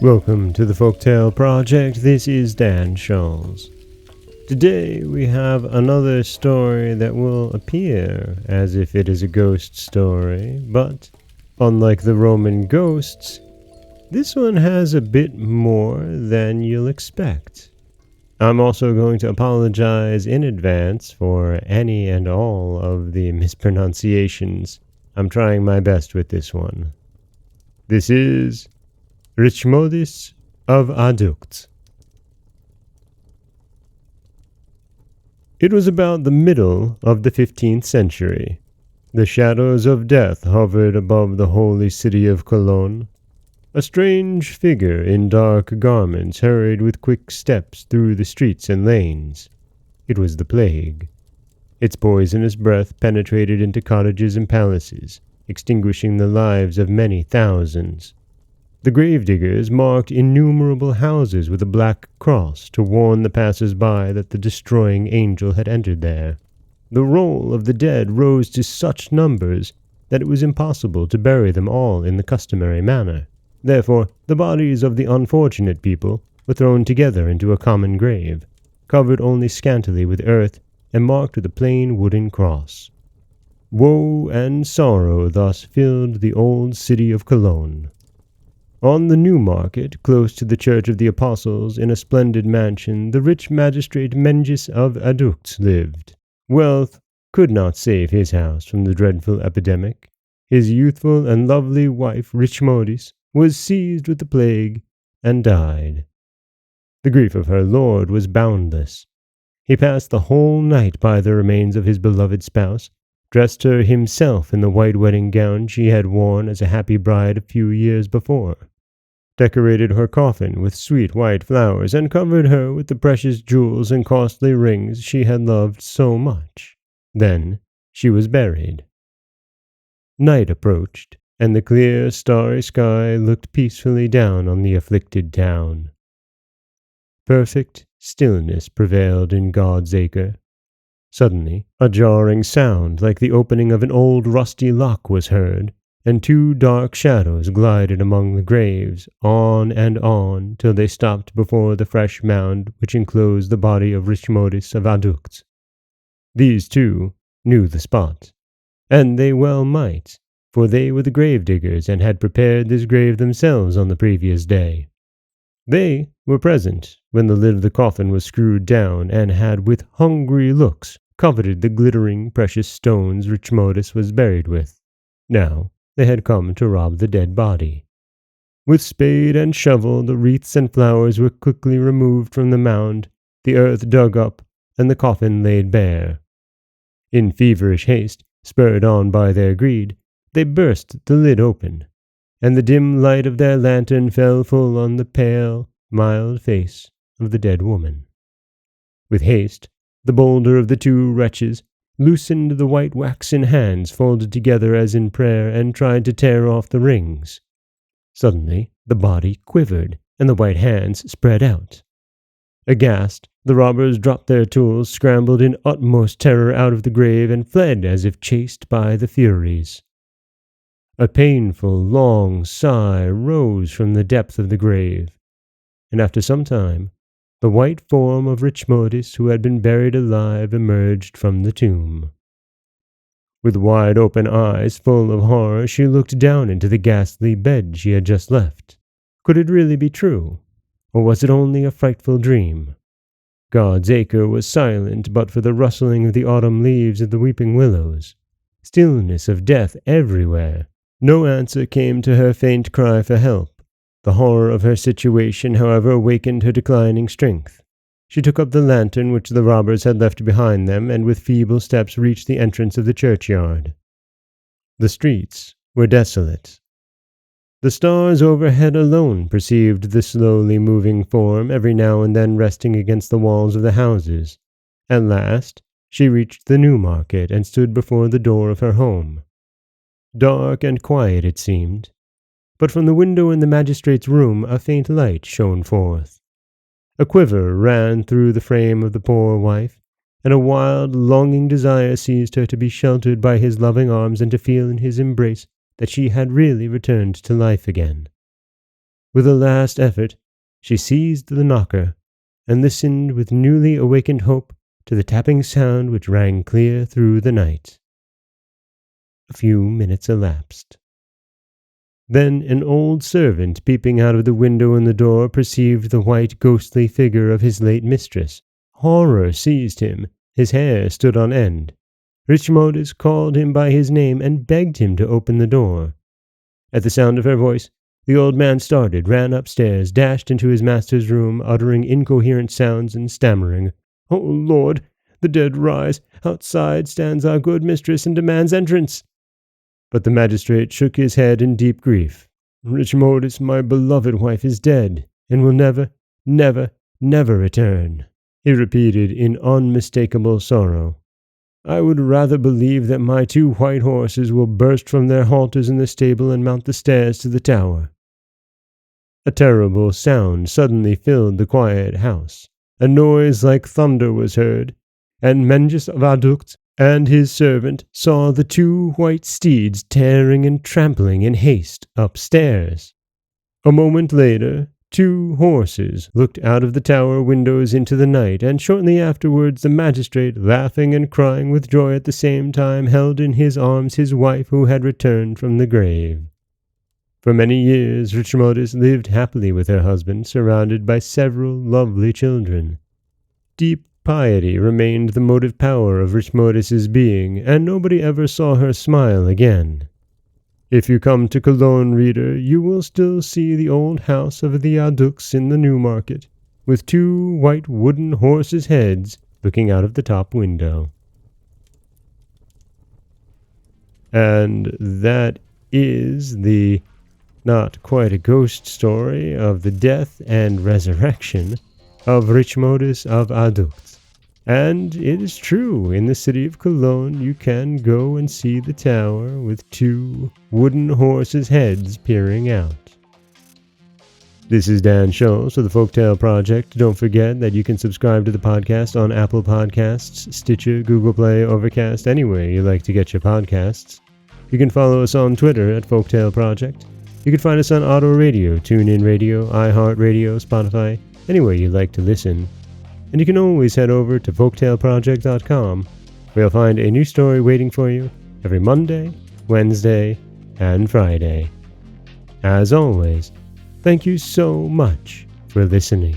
Welcome to the Folktale Project. This is Dan Scholz. Today we have another story that will appear as if it is a ghost story, but unlike the Roman ghosts, this one has a bit more than you'll expect. I'm also going to apologize in advance for any and all of the mispronunciations. I'm trying my best with this one. This is Richmodis of Aducht. It was about the middle of the 15th century. The shadows of death hovered above the holy city of Cologne. A strange figure in dark garments hurried with quick steps through the streets and lanes. It was the plague. Its poisonous breath penetrated into cottages and palaces, extinguishing the lives of many thousands. The gravediggers marked innumerable houses with a black cross to warn the passers-by that the destroying angel had entered there. The roll of the dead rose to such numbers that it was impossible to bury them all in the customary manner. Therefore, the bodies of the unfortunate people were thrown together into a common grave, covered only scantily with earth and marked with a plain wooden cross. Woe and sorrow thus filled the old city of Cologne. On the New Market, close to the Church of the Apostles, in a splendid mansion, the rich magistrate Richmodis of Aducht lived. Wealth could not save his house from the dreadful epidemic. His youthful and lovely wife Richmodis was seized with the plague and died. The grief of her lord was boundless. He passed the whole night by the remains of his beloved spouse, dressed her himself in the white wedding gown she had worn as a happy bride a few years before, decorated her coffin with sweet white flowers, and covered her with the precious jewels and costly rings she had loved so much. Then she was buried. Night approached, and the clear, starry sky looked peacefully down on the afflicted town. Perfect stillness prevailed in God's acre. Suddenly, a jarring sound like the opening of an old rusty lock was heard, and two dark shadows glided among the graves, on, till they stopped before the fresh mound which enclosed the body of Richmodis of Aducht. These two knew the spot, and they well might, for they were the gravediggers and had prepared this grave themselves on the previous day. They were present when the lid of the coffin was screwed down, and had with hungry looks coveted the glittering precious stones Richmodis was buried with. Now they had come to rob the dead body. With spade and shovel the wreaths and flowers were quickly removed from the mound, the earth dug up, and the coffin laid bare. In feverish haste, spurred on by their greed, they burst the lid open, and the dim light of their lantern fell full on the pale, mild face of the dead woman. With haste, the bolder of the two wretches loosened the white waxen hands folded together as in prayer, and tried to tear off the rings. Suddenly the body quivered, and the white hands spread out. Aghast, the robbers dropped their tools, scrambled in utmost terror out of the grave, and fled as if chased by the Furies. A painful, long sigh rose from the depth of the grave, and after some time, the white form of Richmodis, who had been buried alive, emerged from the tomb. With wide-open eyes full of horror, she looked down into the ghastly bed she had just left. Could it really be true, or was it only a frightful dream? God's acre was silent but for the rustling of the autumn leaves of the weeping willows. Stillness of death everywhere. No answer came to her faint cry for help. The horror of her situation, however, awakened her declining strength. She took up the lantern which the robbers had left behind them, and with feeble steps reached the entrance of the churchyard. The streets were desolate. The stars overhead alone perceived the slowly moving form, every now and then resting against the walls of the houses. At last she reached the New Market, and stood before the door of her home. Dark and quiet it seemed, but from the window in the magistrate's room a faint light shone forth. A quiver ran through the frame of the poor wife, and a wild, longing desire seized her to be sheltered by his loving arms and to feel in his embrace that she had really returned to life again. With a last effort, she seized the knocker and listened with newly awakened hope to the tapping sound which rang clear through the night. A few minutes elapsed. Then an old servant peeping out of the window in the door perceived the white ghostly figure of his late mistress. Horror seized him. His hair stood on end. Richmodis called him by his name and begged him to open the door. At the sound of her voice, the old man started, ran upstairs, dashed into his master's room, uttering incoherent sounds and stammering, "Oh, Lord, the dead rise. Outside stands our good mistress and demands entrance." But the magistrate shook his head in deep grief. "Richmodis, my beloved wife, is dead, and will never, never, never return," he repeated in unmistakable sorrow. "I would rather believe that my 2 white horses will burst from their halters in the stable and mount the stairs to the tower." A terrible sound suddenly filled the quiet house. A noise like thunder was heard, and Richmodis of Aducht and his servant saw the 2 white steeds tearing and trampling in haste upstairs. A moment later, 2 horses looked out of the tower windows into the night, and shortly afterwards the magistrate, laughing and crying with joy at the same time, held in his arms his wife who had returned from the grave. For many years Richmodis lived happily with her husband, surrounded by several lovely children. Deep piety remained the motive power of Richmodis's being, and nobody ever saw her smile again. If you come to Cologne, reader, you will still see the old house of the Aduchts in the Newmarket, with 2 white wooden horses' heads looking out of the top window. And that is the not quite a ghost story of the death and resurrection of Richmodis of Aducht. And it is true, in the city of Cologne you can go and see the tower with 2 wooden horses' heads peering out. This is Dan Scholz of the Folktale Project. Don't forget that you can subscribe to the podcast on Apple Podcasts, Stitcher, Google Play, Overcast, anywhere you like to get your podcasts. You can follow us on Twitter at Folktale Project. You can find us on Auto Radio, TuneIn Radio, iHeartRadio, Spotify, anywhere you like to listen. And you can always head over to folktaleproject.com, where you'll find a new story waiting for you every Monday, Wednesday, and Friday. As always, thank you so much for listening.